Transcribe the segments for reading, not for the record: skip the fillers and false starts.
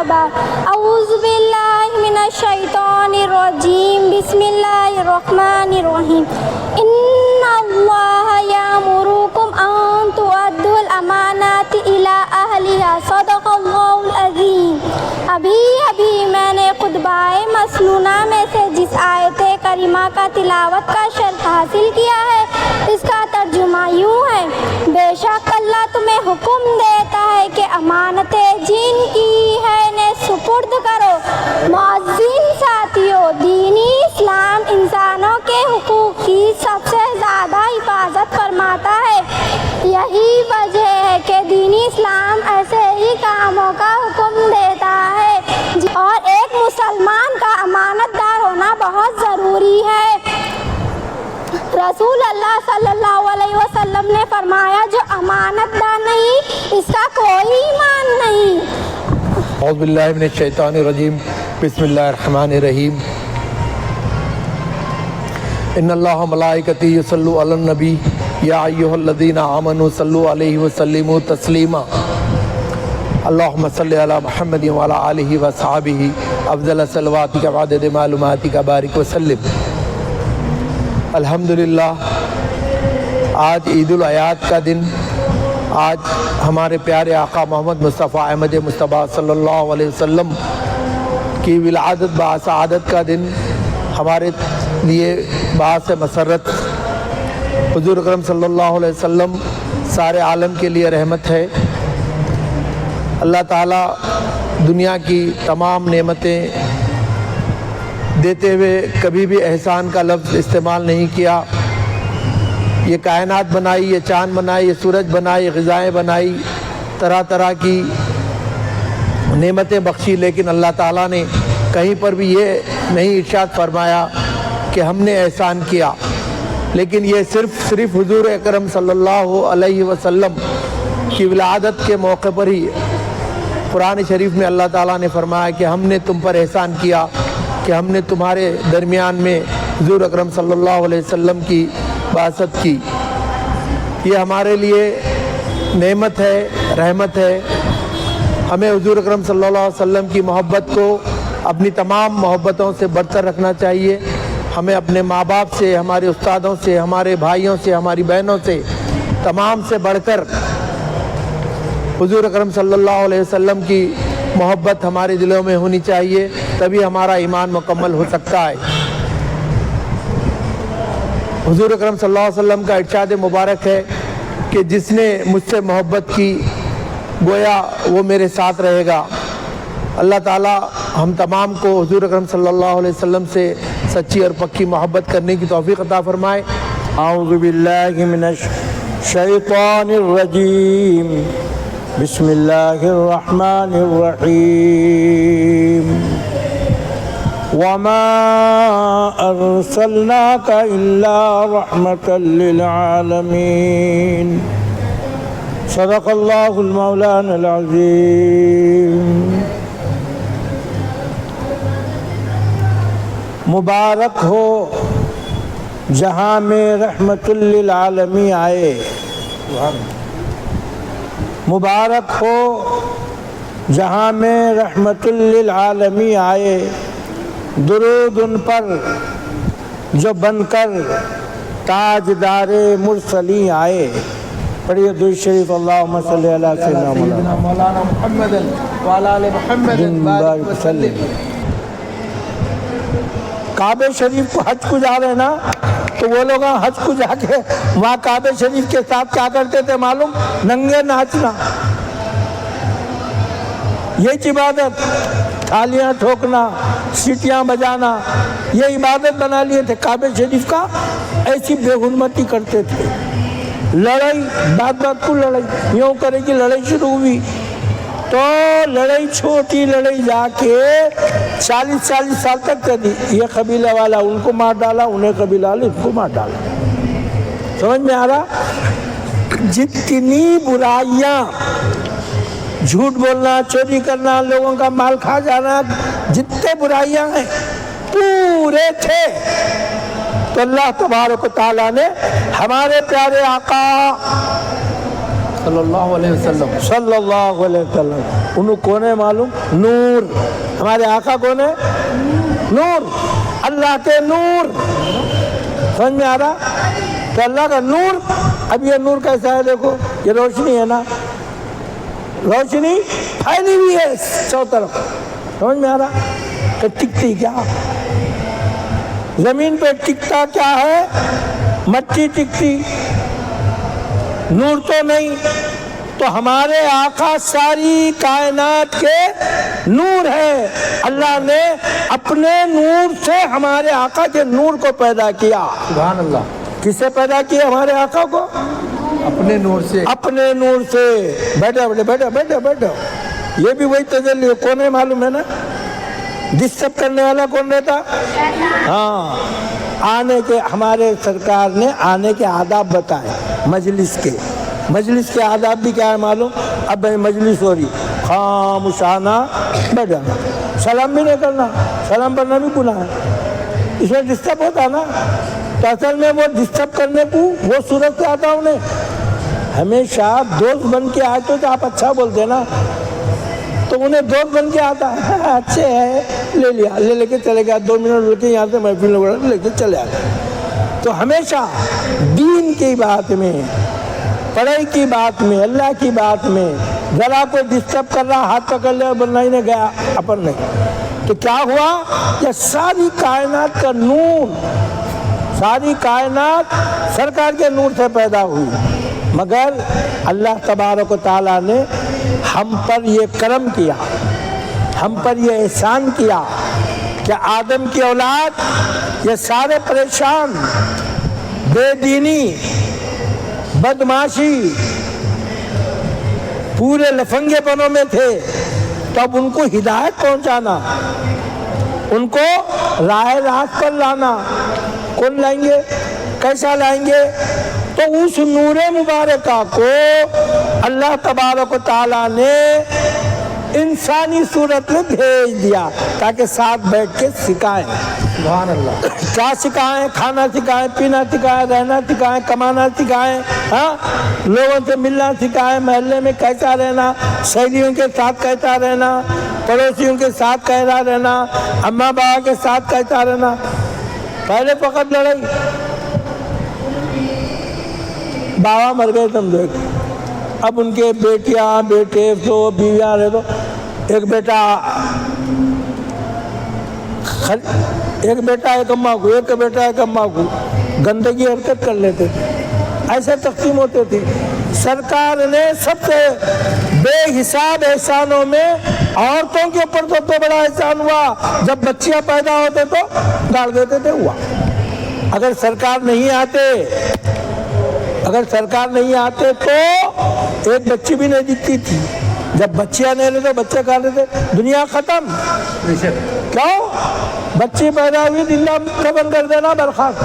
مرحبا اعوذ باللہ من الشیطان الرجیم بسم اللہ الرحمن الرحیم ان اللہ یامرکم ان تؤدوا الامانات الی اہلہا صدق اللہ العظیم۔ ابھی میں نے خطبہ مسنونہ میں سے جس آیت کریمہ کا تلاوت کا شرف حاصل کیا ہے اس کا ترجمہ یوں ہے، بے شک اللہ تمہیں حکم دیتا ہے کہ امانتیں جن کی ہے انہیں سپرد کرو۔ معزز ساتھیوں، دینی اسلام انسانوں کے حقوق کی سب سے زیادہ حفاظت فرماتا ہے۔ یہی وجہ ہے کہ دینی اسلام ایسے ہی کاموں کا حکم دیتا ہے اور ایک مسلمان کا امانت دار ہونا بہت ضروری ہے۔ رسول اللہ صلی اللہ علیہ وسلم نے فرمایا جو امانت دار نہیں اس کا کوئی ایمان نہیں۔ اعوذ باللہ من الشیطان الرجیم بسم اللہ الرحمن الرحیم۔ ان اللہ ملائکتی یصلون علی النبی یا ایھا الذین آمنوا صلوا علیہ وسلموا تسلیما۔ اللہم صلی علی محمد وعلی آلہ وصحبہ افضل صلواتک وعدد معلوماتک بارک وسلم۔ الحمدللہ آج عید الاضحیٰ کا دن، آج ہمارے پیارے آقا محمد مصطفیٰ احمد مصطفیٰ صلی اللہ علیہ وسلم کی ولادت بسعادت کا دن ہمارے لیے باعث مسرت۔ حضور اکرم صلی اللہ علیہ وسلم سارے عالم کے لیے رحمت ہے۔ اللہ تعالیٰ دنیا کی تمام نعمتیں دیتے ہوئے کبھی بھی احسان کا لفظ استعمال نہیں کیا۔ یہ کائنات بنائی، یہ چاند بنائی، یہ سورج بنائی، غذائیں بنائی، طرح طرح کی نعمتیں بخشی، لیکن اللہ تعالیٰ نے کہیں پر بھی یہ نہیں ارشاد فرمایا کہ ہم نے احسان کیا، لیکن یہ صرف حضور اکرم صلی اللہ علیہ وسلم کی ولادت کے موقع پر ہی قرآن شریف میں اللہ تعالیٰ نے فرمایا کہ ہم نے تم پر احسان کیا کہ ہم نے تمہارے درمیان میں حضور اکرم صلی اللہ علیہ وسلم کی بعثت کی۔ یہ ہمارے لیے نعمت ہے، رحمت ہے۔ ہمیں حضور اکرم صلی اللہ علیہ وسلم کی محبت کو اپنی تمام محبتوں سے برتر رکھنا چاہیے۔ ہمیں اپنے ماں باپ سے، ہمارے استادوں سے، ہمارے بھائیوں سے، ہماری بہنوں سے، تمام سے بڑھ کر حضور اکرم صلی اللہ علیہ وسلم کی محبت ہمارے دلوں میں ہونی چاہیے، تبھی ہمارا ایمان مکمل ہو سکتا ہے۔ حضور اکرم صلی اللہ علیہ وسلم کا ارشاد مبارک ہے کہ جس نے مجھ سے محبت کی گویا وہ میرے ساتھ رہے گا۔ اللہ تعالیٰ ہم تمام کو حضور اکرم صلی اللہ علیہ وسلم سے سچی اور پکی محبت کرنے کی توفیق عطا فرمائے۔ اعوذ باللہ من الشیطان الرجیم بسم اللہ الرحمن الرحیم۔ وما ارسلناک الا رحمة للعالمین۔ صدق اللہ المولانا العظیم۔ مبارک ہو جہاں میں رحمت للعالمین آئے، مبارک ہو جہاں میں رحمت للعالمین آئے، درود ان پر جو بن کر تاجدار مرسلین آئے۔ پڑھیے درود شریف، اللہم صلی علی سیدنا مولانا محمد وعلی آل محمد بارک وسلم۔ کعبہ شریف کو حج کو جا رہے نا، تو وہ لوگ حج کو جا کے وہاں کعبہ شریف کے ساتھ کیا کرتے تھے معلوم؟ ننگے ناچنا، یہ عبادت، تھالیاں ٹھوکنا، سیٹیاں بجانا، یہ عبادت بنا لیے تھے کعبہ شریف کا۔ ایسی بے حرمتی کرتے تھے، لڑائی، بات بات کو لڑائی، یوں کرے کہ لڑائی شروع ہوئی تو لڑائی، چھوٹی لڑائی جا کے 40 سال تک چلی۔ یہ قبیلہ والا ان کو مار ڈالا، انہیں قبیلہ والا ان کو مار ڈالا۔ سمجھ میں آ رہا؟ جتنی برائیاں، جھوٹ بولنا، چوری کرنا، لوگوں کا مال کھا جانا، جتنے برائیاں ہیں پورے تھے، تو اللہ تبارک و تعالیٰ نے ہمارے پیارے آقا صلی اللہ علیہ وسلم. صلی اللہ علیہ وسلم. انہوں کون ہے معلوم؟ نور. ہمارے آقا کون ہے؟ نور. اللہ کے نور. سمجھ میں آ رہا؟ تو اللہ کا نور. اب یہ نور کیسا ہے؟ دیکھو یہ روشنی ہے نا, روشنی پھیلی ہوئی ہے چاروں طرف. سمجھ میں آ رہا؟ تو ٹکتی کیا زمین پہ؟ ٹکتا کیا ہے؟ مٹی ٹکتی, نور تو نہیں. تو ہمارے آقا ساری کائنات کے نور ہے. اللہ نے اپنے نور سے ہمارے آقا کے نور کو پیدا کیا. سبحان اللہ. کس سے پیدا کیا ہمارے آقا کو؟ اپنے نور سے. اپنے نور سے. بیٹھو بیٹھو بیٹھو بیٹھو. یہ بھی وہی تجلی ہے. کون ہے معلوم ہے نا؟ ڈسٹرب کرنے والا کون رہتا؟ ہاں. آنے کے ہمارے سرکار نے آنے کے آداب بتائے مجلس کے. مجلس کے آداب بھی کیا ہے معلوم؟ اب مجلس ہو رہی, خاموشانہ بیٹھ جانا, سلام بھی نہیں کرنا. سلام پڑھنا بھی گناہ ہے, اس میں ڈسٹرب ہوتا نا. تو اصل میں وہ ڈسٹرب کرنے کو وہ صورت سے آتا انہیں. ہمیشہ دوست بن کے آئے تو آپ اچھا بولتے نا, تو انہیں دوست بن کے آتا اچھے ہے, لے لیا, لے کے چلے گیا, 2 منٹ رکے یہاں سے محفل وغیرہ لے کے چلے آئے. تو ہمیشہ دین کی بات میں, پڑھائی کی بات میں, اللہ کی بات میں ذرا کوئی ڈسٹرب کر رہا, ہاتھ پکڑ لیا, بننا ہی نہیں گیا اپن نہیں. تو کیا ہوا؟ یہ ساری کائنات کا نور, ساری کائنات سرکار کے نور سے پیدا ہوئی. مگر اللہ تبارک و تعالیٰ نے ہم پر یہ کرم کیا, ہم پر یہ احسان کیا کہ آدم کی اولاد یہ سارے پریشان, بے دینی, بدماشی, پورے لفنگے پنوں میں تھے. تو اب ان کو ہدایت پہنچانا, ان کو راہ راست پر لانا. کون لائیں گے؟ کیسا لائیں گے؟ تو اس نور مبارکہ کو اللہ تبارک و تعالیٰ نے انسانی صورت میں بھیج دیا تاکہ ساتھ بیٹھ کے سکھائیں. سبحان اللہ. کیا سکھائیں؟ کھانا سکھائیں, پینا سکھائیں, رہنا سکھائیں, کمانا سکھائیں, ہاں, لوگوں سے ملنا سکھائیں, محلے میں کیسا رہنا, سہیلیوں کے ساتھ کیسا رہنا, پڑوسیوں کے ساتھ کیسا رہنا, اماں بابا کے ساتھ کیسا رہنا. پہلے فقط لڑائی, بابا مر گئے سمجھو. اب ان کے بیٹیاں, بیٹے, تو بیویاں رہے, تو ایک بیٹا ایک اماں کو, ایک بیٹا ایک اماں کو گندگی حرکت کر لیتے تھے. ایسے تقسیم ہوتے تھے. سرکار نے سب سے بے حساب احسانوں میں عورتوں کے اوپر سب سے بڑا احسان ہوا جب بچیاں پیدا ہوتے تو ڈال دیتے تھے. ہوا اگر سرکار نہیں آتے تو ایک بچی بھی نہیں دکھتی تھی. جب بچیاں نہیں لیتے, بچے کھا لیتے, دنیا ختم. کیوں؟ بچی پیدا ہوئی, دنیا ختم کر دینا, برخاست.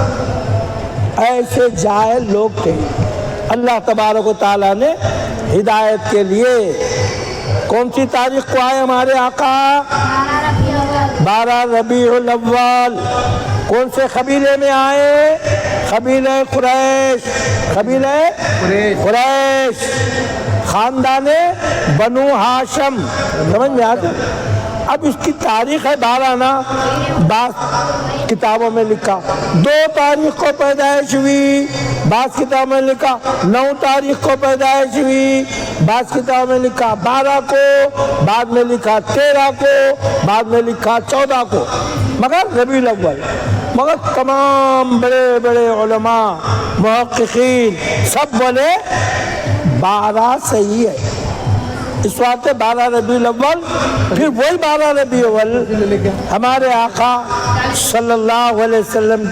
ایسے جاہل لوگ تھے. اللہ تبارک و تعالیٰ نے ہدایت کے لیے کون سی تاریخ کو آئے ہمارے آقا؟ 12 ربیع الاول. کون سے قبیلے میں آئے؟ قبیلہ قریش. قبیلہ قریش, خاندان بنو ہاشم. سمجھ میں آتا؟ اب اس کی تاریخ ہے 12 نا, بعض کتابوں میں لکھا 2 تاریخ کو پیدائش ہوئی, بعض کتابوں میں لکھا 9 تاریخ کو پیدائش ہوئی, بعض کتابوں میں لکھا 12 کو, بعد میں لکھا 13 کو, بعد میں لکھا 14 کو, مگر ربیع الاول. مگر تمام بڑے بڑے علماء, محققین سب بولے 12 صحیح ہے. اس واسطے 12 ربیع الاول. پھر وہی 12 ربیع الاول ہمارے آقا صلی اللہ علیہ وسلم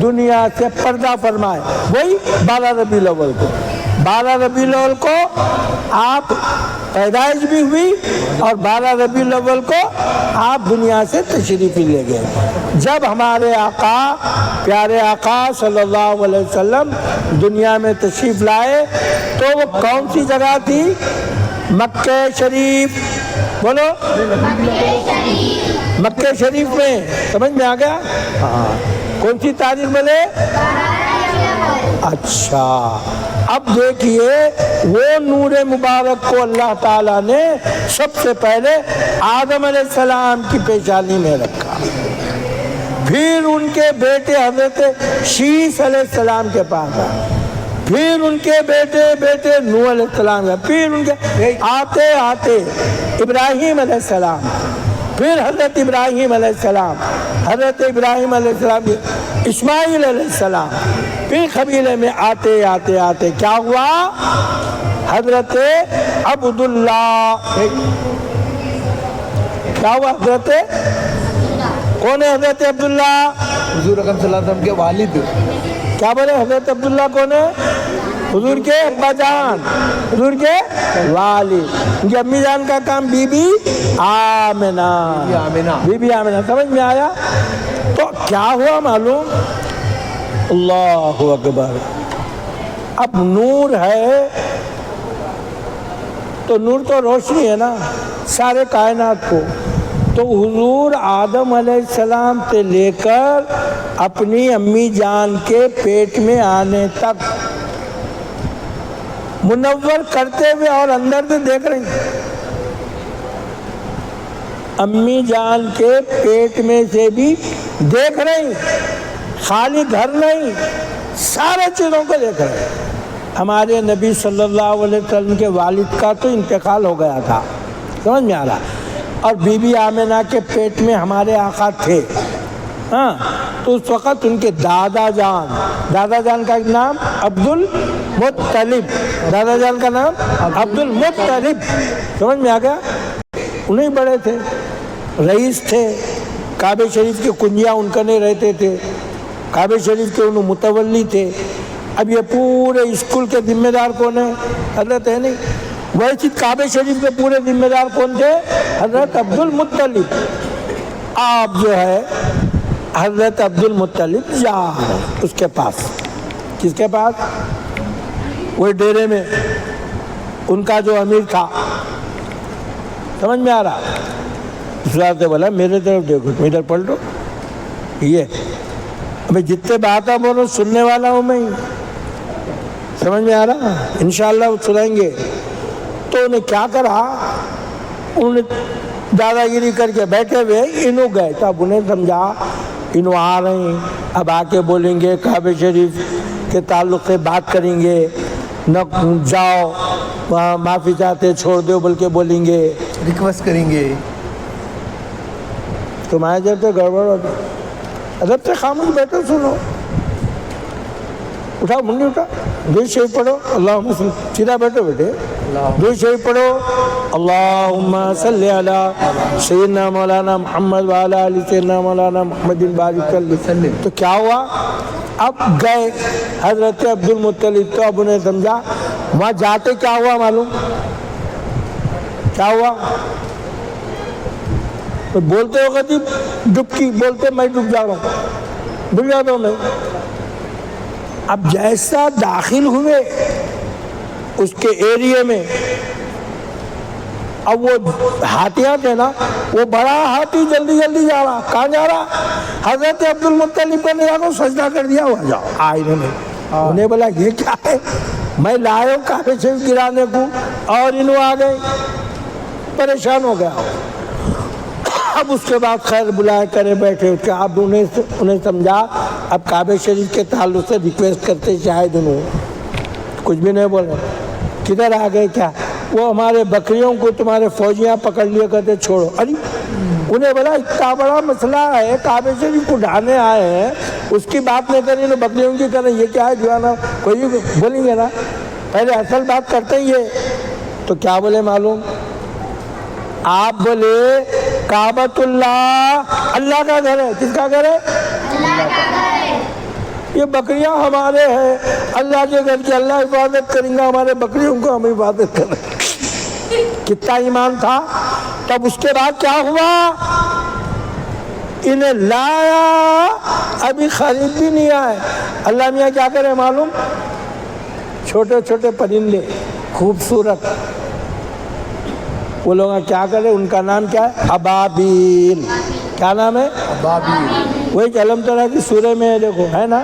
دنیا سے پردہ فرمائے, وہی 12 ربیع الاول کو. 12 ربیع الاول کو آپ پیدائش بھی ہوئی اور 12 ربیع الاول کو آپ دنیا سے تشریف لے گئے. جب ہمارے آقا, پیارے آقا صلی اللہ علیہ وسلم دنیا میں تشریف لائے تو وہ کون سی جگہ تھی؟ مکہ شریف. بولو, مکہ شریف میں. سمجھ میں آ گیا؟ ہاں. کون سی تاریخ ملے؟ اچھا, اب دیکھیے وہ نور مبارک کو اللہ تعالیٰ نے سب سے پہلے آدم علیہ السلام کی پیشانی میں رکھا، پھر ان کے بیٹے حضرت شیس علیہ السلام کے پاس آئے، پھر ان کے بیٹے نوح علیہ السلام کا، پھر ان کے آتے آتے ابراہیم علیہ السلام، پھر حضرت ابراہیم علیہ السلام، حضرت ابراہیم علیہ السلام، اسماعیل علیہ السلام، پھر قبیلے میں آتے آتے آتے کیا ہوا؟ حضرت عبداللہ، کیا ہوا؟ حضرت کون ہے حضرت عبداللہ؟ حضور اکرم صلی اللہ علیہ وسلم کے والد۔ کیا بولے؟ حضرت عبداللہ کون ہے؟ حضور کے ابا جان، حضور کے والد، ان کی امی جان کا کام بی بی آمنہ، بی بی آمنہ، سمجھ میں آیا؟ تو کیا ہوا معلوم؟ اللہ اکبر، اب نور ہے تو نور تو روشنی ہے نا سارے کائنات کو، تو حضور آدم علیہ السلام سے لے کر اپنی امی جان کے پیٹ میں آنے تک منور کرتے ہوئے اور اندر سے دیکھ رہے ہیں، امی جان کے پیٹ میں سے بھی دیکھ رہے ہیں، خالی گھر نہیں سارے چیزوں کو دیکھ رہے ہیں۔ ہمارے نبی صلی اللہ علیہ وسلم کے والد کا تو انتقال ہو گیا تھا، سمجھ میں آ رہا، اور بی بی آمنہ کے پیٹ میں ہمارے آقا تھے، ہاں، تو اس وقت ان کے دادا جان کا نام عبد المطلب، دادا جان کا نام عبد المطلب، سمجھ میں آ گیا؟ انہیں بڑے تھے، رئیس تھے، کعبہ شریف کی کنجیاں ان کا نہیں رہتے تھے، کعبہ شریف کے انہوں متولی تھے۔ اب یہ پورے اسکول کے ذمہ دار کون ہیں؟ حضرت ہے نہیں، ویسے کعبہ شریف کے پورے ذمہ دار کون تھے؟ حضرت عبد المطلب۔ آپ جو ہے حضرت عبد المطلب جا رہے ہیں اس کے پاس، کس کے پاس؟ وہ ڈیرے میں ان کا جو امیر تھا، سمجھ میں آ رہا؟ اس بات سے بولا میرے طرف دیکھو، ادھر پلٹو، یہ میں جتنے باتیں بولوں سننے والا ہوں میں، سمجھ میں آ رہا؟ انشاءاللہ وہ سنیں گے۔ تو انہیں کیا کرا، انہوں نے دادا گیری کر کے بیٹھے ہوئے انہوں گئے، تو اب انہیں سمجھا انہوں آ رہے ہیں، اب آ کے بولیں گے کعبہ شریف کے تعلق سے بات کریں گے، نہ جاؤ وہاں معافی چاہتے چھوڑ دو، بلکہ بولیں گے ریکویسٹ کریں گے، تمہارے جب تو گڑبڑ ہوتی، ادب سے خاموش بیٹھو، سنو، اٹھا منڈی اٹھا، درود شریف پڑھو، اللہم صلی، سیدھا بیٹھو بیٹے، درود شریف پڑھو، اللہم صلی علی سیدنا مولانا محمد وعلی آل سیدنا مولانا محمد بارک وسلم۔ تو کیا ہوا؟ اب گئے حضرت عبد المطلب، تو اب انہیں سمجھا، وہاں جاتے کیا ہوا معلوم؟ کیا ہوا؟ تو بولتے ہو خطیب ڈبکی، بولتے میں ڈب جا رہا ہوں، ڈب جاتا ہوں میں۔ اب جیسا داخل ہوئے اس کے ایریے میں، اب وہ ہاتھیاں تھے نا، وہ بڑا ہاتھی جلدی جلدی جا رہا، کہاں جا رہا؟ حضرت عبد المطلب کو نے جا سجدہ کر دیا، ہوا جاؤ آئینے میں۔ انہیں بولا یہ کیا ہے؟ میں لائے ہوں کعبہ شریف گرانے کو، اور انہوں آ گئے، پریشان ہو گیا۔ اب اس کے بعد خیر بلائے کرے بیٹھے، اب انہیں سمجھا اب کعبہ شریف کے تعلق سے ریکویسٹ کرتے، شاید انہوں کچھ بھی نہیں بولا، کدھر آ گئے کیا؟ وہ ہمارے بکریوں کو تمہارے فوجیاں پکڑ لیا کرتے، چھوڑو۔ ارے انہیں بولا اتنا بڑا مسئلہ ہے، کعبہ شریف کو ڈھانے آئے ہیں، اس کی بات نہیں کریں، انہیں بکریوں کی کریں، یہ کیا ہے جو ہے نا، کوئی بولیں گے نا، پہلے اصل بات کرتے ہی یہ۔ تو کیا بولے معلوم؟ آپ بولے کعبۃ اللہ اللہ کا گھر ہے۔ کس کا گھر ہے؟ اللہ کا گھر ہے۔ یہ بکریاں ہمارے ہیں، اللہ کے گھر کی اللہ حفاظت کریں گا، ہمارے بکریوں کو ہم حفاظت کریں۔ کتنا ایمان تھا۔ تب اس کے بعد کیا ہوا؟ انہیں لایا، ابھی خرید بھی نہیں آئے۔ اللہ میاں کیا کرے معلوم؟ چھوٹے چھوٹے پرندے خوبصورت، وہ لوگ کیا کرے، ان کا نام کیا ہے؟ ابابیل۔ کیا نام ہے؟ ابابیل۔ وہی علم طرح کی سورہ میں دیکھو ہے نا،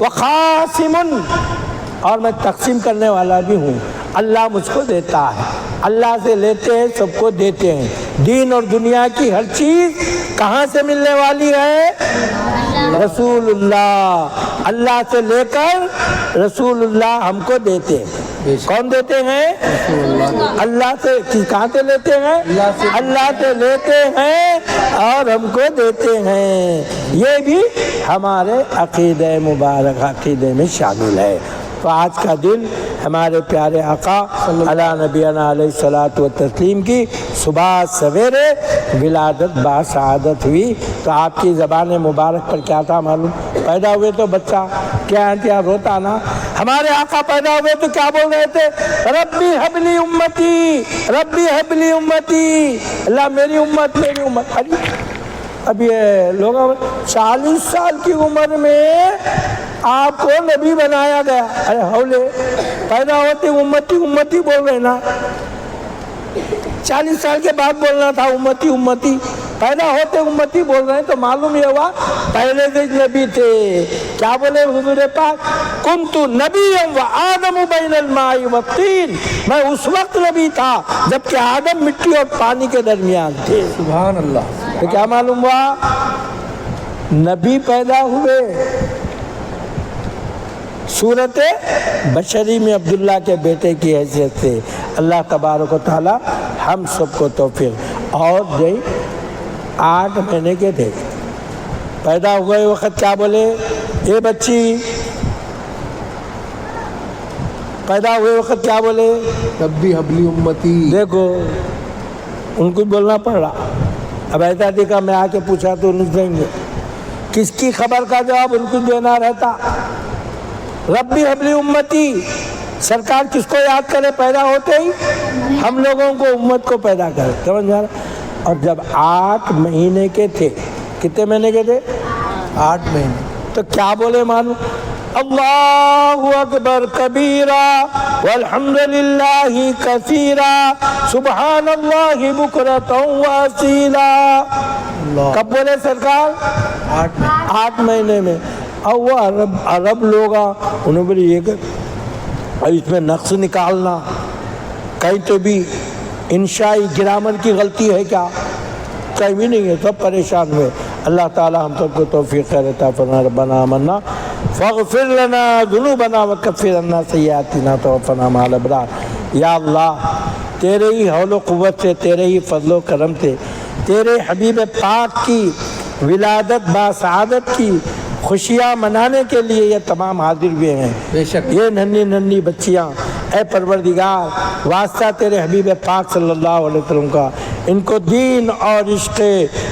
وقاسم، اور میں تقسیم کرنے والا بھی ہوں۔ اللہ مجھ کو دیتا ہے، اللہ سے لیتے ہیں، سب کو دیتے ہیں۔ دین اور دنیا کی ہر چیز کہاں سے ملنے والی ہے؟ رسول اللہ، اللہ سے لے کر رسول اللہ ہم کو دیتے ہیں۔ کون دیتے ہیں؟ اللہ سے۔ کہاں سے لیتے ہیں؟ اللہ سے لیتے ہیں اور ہم کو دیتے ہیں۔ یہ بھی ہمارے عقیدہ مبارک عقیدے میں شامل ہے۔ تو آج کا دن ہمارے پیارے آقا علی نبینا علیہ الصلوۃ والتسلیم کی صبح سویرے ولادت باسعادت ہوئی۔ تو آپ کی زبان مبارک پر کیا تھا معلوم؟ پیدا ہوئے تو بچہ کیا روتا نا۔ ہمارے آقا پیدا ہوئے تو کیا بول رہے تھے؟ ربی حبلی امتی، ربی حبلی امتی، اللہ میری امت میری امت۔ اب یہ لوگ 40 سال کی عمر میں آپ کو نبی بنایا گیا۔ ارے ہولے، پیدا ہوتے امتی امتی بول رہے نا، 40 سال کے بعد بولنا تھا امتی امتی، پیدا ہوتے امتی بول رہے ہیں۔ تو معلوم یہ ہوا پہلے سے نبی تھے۔ کیا بولے حضور پاک؟ کنت نبیا وآدم بین الماء والطین، میں اس وقت نبی تھا جبکہ آدم مٹی اور پانی کے درمیان تھے۔ سبحان اللہ۔ تو کیا معلوم ہوا؟ نبی پیدا ہوئے صورت بشری میں عبداللہ کے بیٹے کی حیثیت سے۔ اللہ تبارک و تعالی ہم سب کو توفیق اور دے۔ 8 مہینے کے تھے، پیدا ہوئے وقت کیا بولے؟ اے بچی، پیدا ہوئے وقت کیا بولے؟ ربی حبلی امتی۔ دیکھو ان کو بولنا پڑ رہا۔ اب ایسا دیکھا میں آ کے پوچھا تو نہیں دیں گے، کس کی خبر کا جواب ان کو دینا رہتا۔ ربی حبلی امتی، سرکار کس کو یاد کرے پیدا ہوتے ہی؟ ہم لوگوں کو، امت کو پیدا کرے۔ سمجھ میں آ رہا؟ اور جب 8 مہینے کے تھے، کتنے مہینے کے تھے؟ 8 مہینے۔ تو کیا بولے معلوم؟ اللہ اکبر کبیرا والحمد للہ کثیرا سبحان اللہ بکرۃ واصیلا۔ کب بولے سرکار؟ 8 مہینے میں۔ اور وہ عرب لوگ انہوں نے بولے یہ کہ اس میں نقص نکالنا کہیں تو بھی انشائی گرامر کی غلطی ہے کیا؟ کہیں بھی نہیں ہے، سب پریشان ہوئے۔ اللہ تعالی ہم سب کو توفیق خیر عطا فرمائے۔ ربنا آمنا فاغفر لنا ذنوبنا وکفر عنا سیئاتنا توفنا مع الابرار۔ یا اللہ تیرے ہی حول و قوت سے، تیرے ہی فضل و کرم سے، تیرے حبیب پاک کی ولادت باسعادت کی خوشیاں منانے کے لیے یہ تمام حاضر ہوئے ہیں۔ بے شک یہ ننھی ننھی بچیاں، اے پروردگار واسطہ تیرے حبیب پاک صلی اللہ علیہ وسلم کا، ان کو دین اور عشق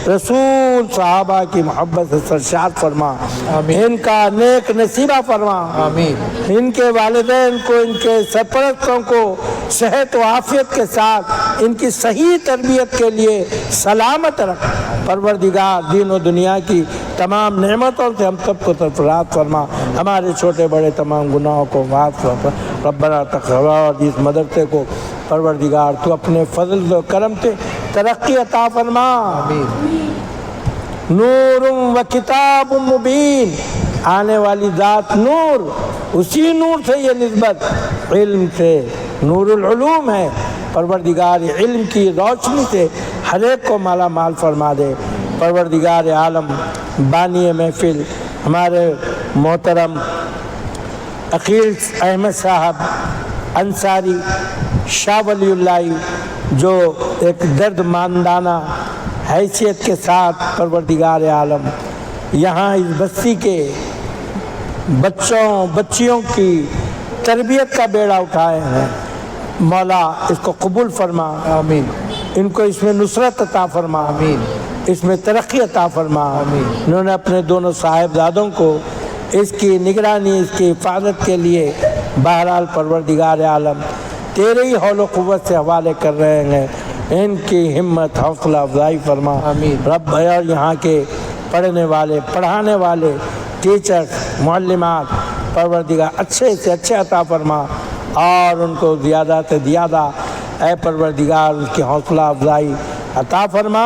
رسول صحابہ کی محبت سے سرشار فرما، آمین۔ ان کا نیک نصیبہ فرما، آمین۔ ان کے والدین کو، ان کے سرپرستوں کو صحت و عافیت کے ساتھ ان کی صحیح تربیت کے لیے سلامت رکھ۔ پروردگار دین و دنیا کی تمام نعمتوں سے ہم سب کو سرفراز فرما، ہمارے چھوٹے بڑے تمام گناہوں کو معاف فرما۔ ربنا تقبل اس مدرسے کو پروردگار تو اپنے فضل و کرم سے ترقی عطا فرما۔ نور و کتاب مبین، آنے والی ذات نور، اسی نور سے یہ نسبت علم سے، نور العلوم ہے۔ پروردگار علم کی روشنی سے ہر ایک کو مالا مال فرما دے۔ پروردگار عالم بانی محفل ہمارے محترم عقیل احمد صاحب انصاری شاہ ولی اللہ، جو ایک درد ماندانہ حیثیت کے ساتھ پروردگار عالم یہاں اس بستی کے بچیوں کی تربیت کا بیڑا اٹھائے ہیں، مولا اس کو قبول فرما۔ آمین۔ ان کو اس میں نصرت عطا فرما، آمین۔ اس میں ترقی عطا فرما۔ آمین۔ انہوں نے اپنے دونوں صاحبزادوں کو اس کی نگرانی، اس کی حفاظت کے لیے بہرحال پروردگار عالم تیرے ہی حول و قوت سے حوالے کر رہے ہیں۔ ان کی ہمت حوصلہ افزائی فرما۔ آمین۔ رب اور یہاں کے پڑھنے والے، پڑھانے والے، ٹیچر، معلمات، پروردگار اچھے سے اچھے عطا فرما اور ان کو زیادہ سے زیادہ اے پروردگار اس کی حوصلہ افزائی عطا فرما۔